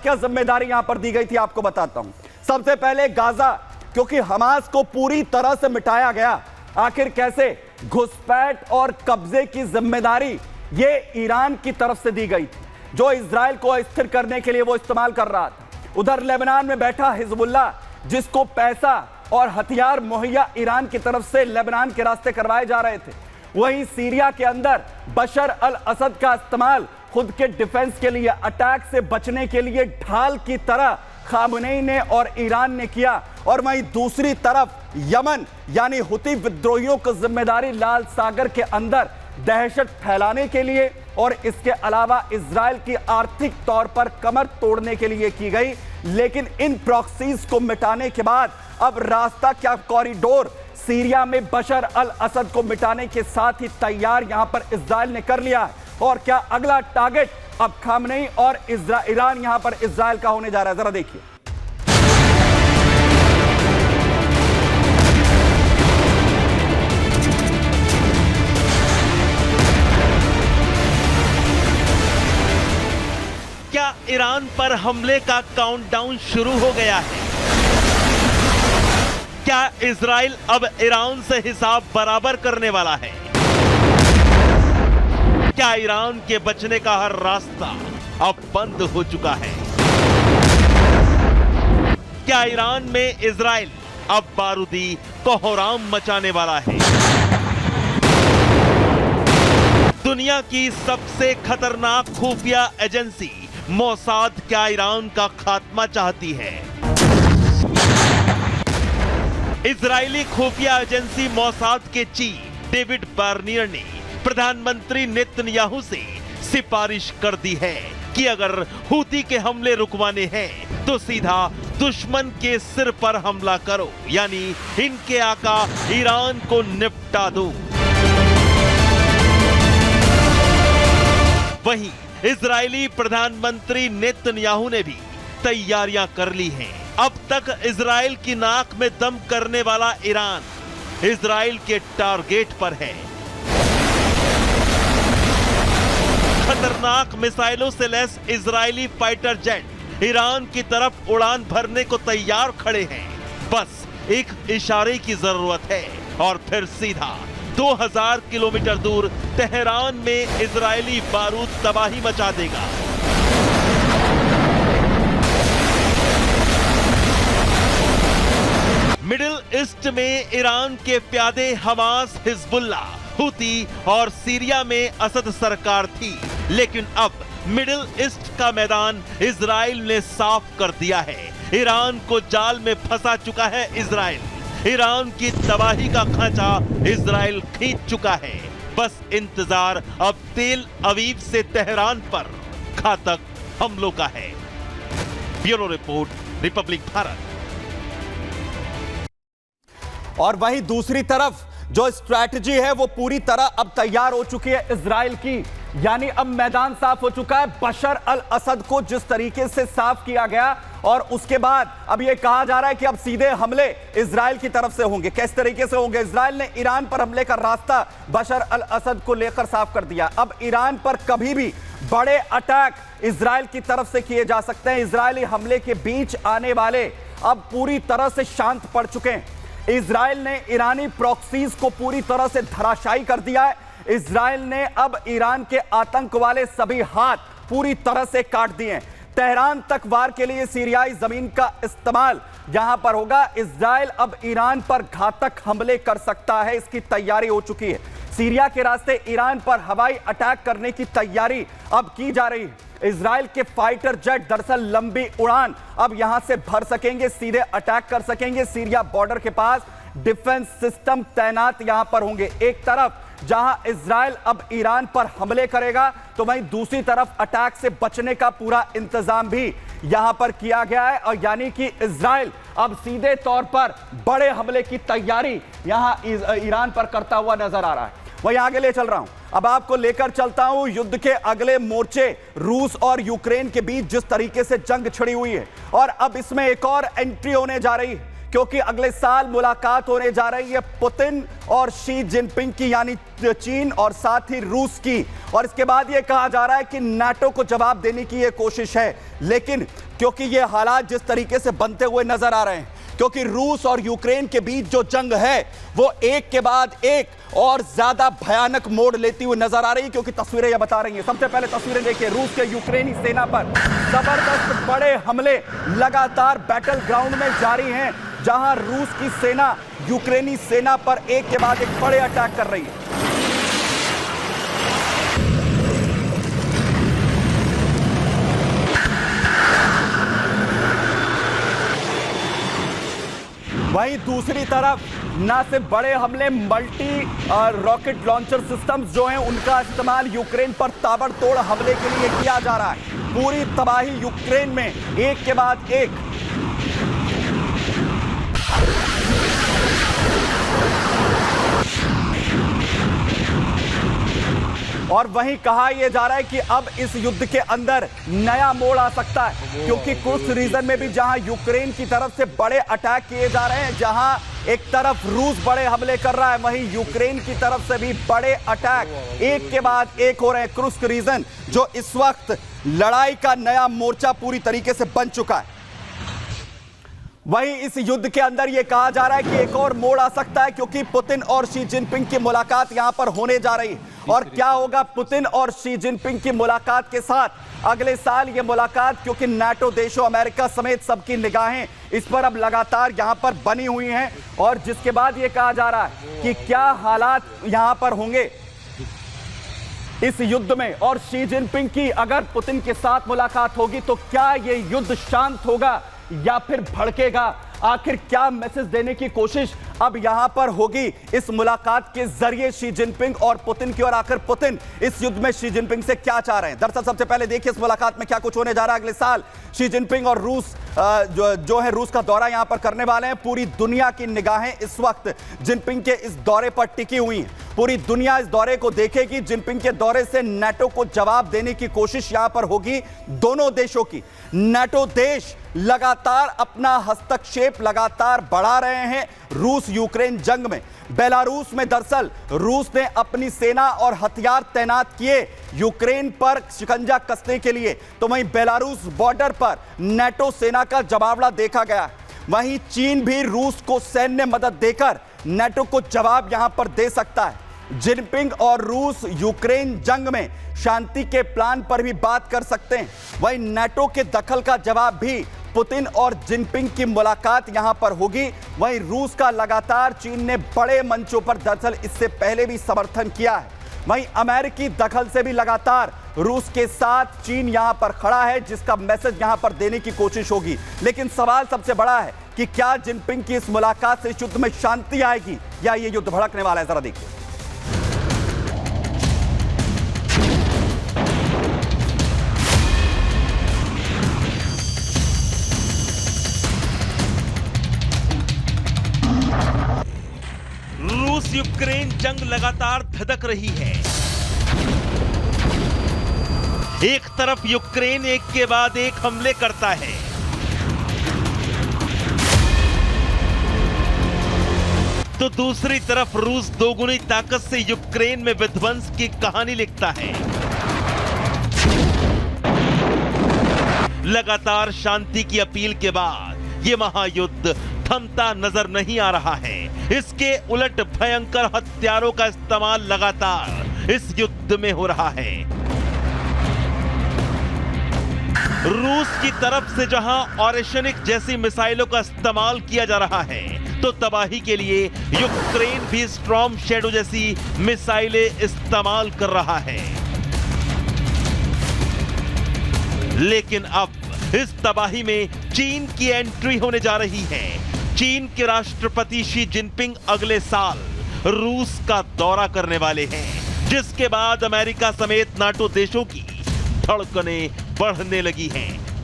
क्या जिम्मेदारी यहां पर दी गई थी आपको बताता हूं। सबसे पहले गाजा, क्योंकि हमास को पूरी तरह से मिटाया गया। आखिर कैसे? घुसपैठ और कब्जे की जिम्मेदारी ये ईरान की तरफ से दी गई थी, जो इजराइल को अस्थिर करने के लिए वो इस्तेमाल कर रहा था। उधर लेबनान में बैठा हिजबुल्लाह, जिसको पैसा और हथियार मुहैया ईरान की तरफ से लेबनान के रास्ते करवाए जा रहे थे। वहीं सीरिया के अंदर बशर अल असद का इस्तेमाल खुद के डिफेंस के लिए, अटैक से बचने के लिए ढाल की तरह खामनेई ने और ईरान ने किया। और वहीं दूसरी तरफ यमन यानी हुती विद्रोहियों को जिम्मेदारी लाल सागर के अंदर दहशत फैलाने के लिए और इसके अलावा इजराइल की आर्थिक तौर पर कमर तोड़ने के लिए की गई। लेकिन इन प्रॉक्सीज को मिटाने के बाद अब रास्ता क्या, कॉरिडोर सीरिया में बशर अल असद को मिटाने के साथ ही तैयार यहां पर इजराइल ने कर लिया है। और क्या अगला टारगेट अब खामनेई और ईरान यहां पर इजराइल का होने जा रहा है, जरा देखिए। क्या ईरान पर हमले का काउंटडाउन शुरू हो गया है? क्या इजराइल अब ईरान से हिसाब बराबर करने वाला है? क्या ईरान के बचने का हर रास्ता अब बंद हो चुका है? क्या ईरान में इजराइल अब बारूदी कोहराम मचाने वाला है? दुनिया की सबसे खतरनाक खुफिया एजेंसी मोसाद क्या ईरान का खात्मा चाहती है? इजरायली खुफिया एजेंसी मोसाद के चीफ डेविड बार्नियर ने प्रधानमंत्री नेतन्याहू से सिफारिश कर दी है कि अगर हूती के हमले रुकवाने हैं तो सीधा दुश्मन के सिर पर हमला करो, यानी इनके आका ईरान को निपटा दो। वहीं इजरायली प्रधानमंत्री नेतन्याहू ने भी तैयारियां कर ली हैं। अब तक इजराइल की नाक में दम करने वाला ईरान इजराइल के टारगेट पर है। खतरनाक मिसाइलों से lace Israeli fighter jet Iran की तरफ उड़ान भरने को तैयार खड़े हैं। बस एक इशारे की जरूरत है और फिर सीधा 2000 किलोमीटर दूर तेहरान में इजरायली बारूद तबाही मचा देगा। मिडिल ईस्ट में ईरान के प्यादे हमास, हिजबुल्लाह, हूती और सीरिया में असद सरकार थी, लेकिन अब मिडिल ईस्ट का मैदान इजराइल ने साफ कर दिया है। ईरान को जाल में फंसा चुका है इजराइल। ईरान की तबाही का खांचा इजराइल खींच चुका है। बस इंतजार अब तेल अवीव से तेहरान पर घातक हमलों का है। Bureau report, Republic Bharat. और वहीं दूसरी तरफ जो स्ट्रैटेजी है वो पूरी तरह अब तैयार हो चुकी है इजराइल की, यानी अब मैदान साफ हो चुका है। बशर अल असद को जिस तरीके से साफ किया गया और उसके बाद अब यह कहा जा रहा है कि अब सीधे हमले इजराइल की तरफ से होंगे। किस तरीके से होंगे? इजराइल ने ईरान पर हमले का रास्ता बशर अल असद को लेकर साफ कर दिया। अब ईरान पर कभी भी बड़े अटैक इजराइल की तरफ से किए जा सकते हैं। इजरायली हमले के बीच आने वाले अब पूरी तरह से शांत पड़ चुके हैं। इजराइल ने ईरानी प्रॉक्सीज को पूरी तरह से धराशायी कर दिया है। इजराइल ने अब ईरान के आतंक वाले सभी हाथ पूरी तरह से काट दिए। तेहरान तक वार के लिए सीरियाई जमीन का इस्तेमाल यहां पर होगा। इजराइल अब ईरान पर घातक हमले कर सकता है, इसकी तैयारी हो चुकी है। सीरिया के रास्ते ईरान पर हवाई अटैक करने की तैयारी अब की जा रही है। इजराइल के फाइटर जेट दरअसल लंबी उड़ान अब यहां से भर सकेंगे, सीधे अटैक कर सकेंगे। सीरिया बॉर्डर के पास डिफेंस सिस्टम तैनात यहां पर होंगे। एक तरफ जहां इजराइल अब ईरान पर हमले करेगा, तो वहीं दूसरी तरफ अटैक से बचने का पूरा इंतजाम भी यहां पर किया गया है। और यानी कि इजराइल अब सीधे तौर पर बड़े हमले की तैयारी यहां ईरान पर करता हुआ नजर आ रहा है। वहीं आगे ले चल रहा हूं, अब आपको लेकर चलता हूं युद्ध के अगले मोर्चे। रूस और यूक्रेन के बीच जिस तरीके से जंग छिड़ी हुई है, और अब इसमें एक और एंट्री होने जा रही है, क्योंकि अगले साल मुलाकात होने जा रही है पुतिन और शी जिनपिंग की, यानी चीन और साथ ही रूस की। और इसके बाद यह कहा जा रहा है कि नाटो को जवाब देने की यह कोशिश है। लेकिन क्योंकि ये हालात जिस तरीके से बनते हुए नजर आ रहे हैं, क्योंकि रूस और यूक्रेन के बीच जो जंग है वो एक के बाद एक और ज्यादा भयानक मोड़ लेती हुई नजर आ रही है, क्योंकि तस्वीरें ये बता रही हैं। सबसे पहले तस्वीरें देखिए, रूस के यूक्रेनी सेना पर जबरदस्त बड़े हमले लगातार बैटल ग्राउंड में जारी हैं, जहां रूस की सेना यूक्रेनी सेना पर एक के बाद एक बड़े अटैक कर रही है। वहीं दूसरी तरफ ना सिर्फ बड़े हमले, मल्टी रॉकेट लॉन्चर सिस्टम्स जो हैं उनका इस्तेमाल यूक्रेन पर ताबड़तोड़ हमले के लिए किया जा रहा है। पूरी तबाही यूक्रेन में एक के बाद एक। और वहीं कहा यह जा रहा है कि अब इस युद्ध के अंदर नया मोड़ आ सकता है, क्योंकि कुछ रीजन में भी जहां यूक्रेन की तरफ से बड़े अटैक किए जा रहे हैं, जहां एक तरफ रूस बड़े हमले कर रहा है, वहीं यूक्रेन की तरफ से भी बड़े अटैक एक के बाद एक हो रहे हैं। कुर्स्क रीजन जो इस वक्त लड़ाई का नया मोर्चा पूरी तरीके से बन चुका है। वहीं इस युद्ध के अंदर यह कहा जा रहा है कि एक और मोड़ आ सकता है, क्योंकि पुतिन और शी जिनपिंग की मुलाकात यहां पर होने जा रही है। और क्या होगा पुतिन और शी जिनपिंग की मुलाकात के साथ? अगले साल यह मुलाकात, क्योंकि नाटो देशों, अमेरिका समेत सबकी निगाहें इस पर अब लगातार यहां पर बनी हुई हैं, और जिसके बाद यह कहा जा रहा है कि क्या हालात यहां पर होंगे इस युद्ध में। और शी जिनपिंग की अगर पुतिन के साथ मुलाकात होगी तो क्या यह युद्ध शांत होगा या फिर भड़केगा? आखिर क्या मैसेज देने की कोशिश अब यहां पर होगी इस मुलाकात के जरिए शी जिनपिंग और पुतिन की? और आखिर पुतिन इस युद्ध में शी जिनपिंग से क्या चाह रहे हैं? दरअसल सबसे पहले देखिए इस मुलाकात में क्या कुछ होने जा रहा है। अगले साल शी जिनपिंग और रूस जो है रूस का दौरा यहां पर करने वाले हैं। पूरी दुनिया की निगाहें इस वक्त जिनपिंग के इस दौरे पर टिकी हुई हैं। पूरी दुनिया इस दौरे को देखेगी। जिनपिंग के दौरे से नाटो को जवाब देने की कोशिश यहां पर होगी दोनों देशों की। नाटो देश लगातार अपना हस्तक्षेप लगातार बढ़ा रहे हैं रूस यूक्रेन जंग में। बेलारूस में दरअसल रूस ने अपनी सेना और हथियार तैनात किए यूक्रेन पर शिकंजा कसने के लिए, तो वहीं बेलारूस बॉर्डर पर नाटो सेना का जवाबड़ा देखा गया। वहीं चीन भी रूस को सैन्य मदद देकर नाटो को जवाब यहां पर दे सकता है। जिनपिंग और रूस यूक्रेन जंग में शांति के प्लान पर भी बात कर सकते हैं। वहीं नाटो के दखल का जवाब भी पुतिन और जिनपिंग की मुलाकात यहां पर होगी। वहीं रूस का लगातार चीन ने बड़े मंचों पर दरअसल इससे पहले भी समर्थन किया है। वहीं अमेरिकी दखल से भी लगातार रूस के साथ चीन यहां पर खड़ा है, जिसका मैसेज यहां पर देने की कोशिश होगी। लेकिन सवाल सबसे बड़ा है कि क्या जिनपिंग की इस मुलाकात से युद्ध में शांति आएगी या यह युद्ध भड़कने वाला है? जरा देखिए। रूस यूक्रेन जंग लगातार धधक रही है। एक तरफ यूक्रेन एक के बाद एक हमले करता है, तो दूसरी तरफ रूस दोगुनी ताकत से यूक्रेन में विध्वंस की कहानी लिखता है। लगातार शांति की अपील के बाद यह महायुद्ध थमता नजर नहीं आ रहा है। इसके उलट भयंकर हथियारों का इस्तेमाल लगातार इस युद्ध में हो रहा है। रूस की तरफ से जहां ऑरेशनिक जैसी मिसाइलों का इस्तेमाल किया जा रहा है, तो तबाही के लिए यूक्रेन भी स्टॉर्म शैडो जैसी मिसाइलें इस्तेमाल कर रहा है। लेकिन अब इस तबाही में चीन की एंट्री होने जा रही है। चीन के राष्ट्रपति शी जिनपिंग अगले साल रूस का दौरा करने वाले हैं, जिसके बाद अमेरिका समेत नाटो देशों की धड़कनें बढ़ने लगी हैं।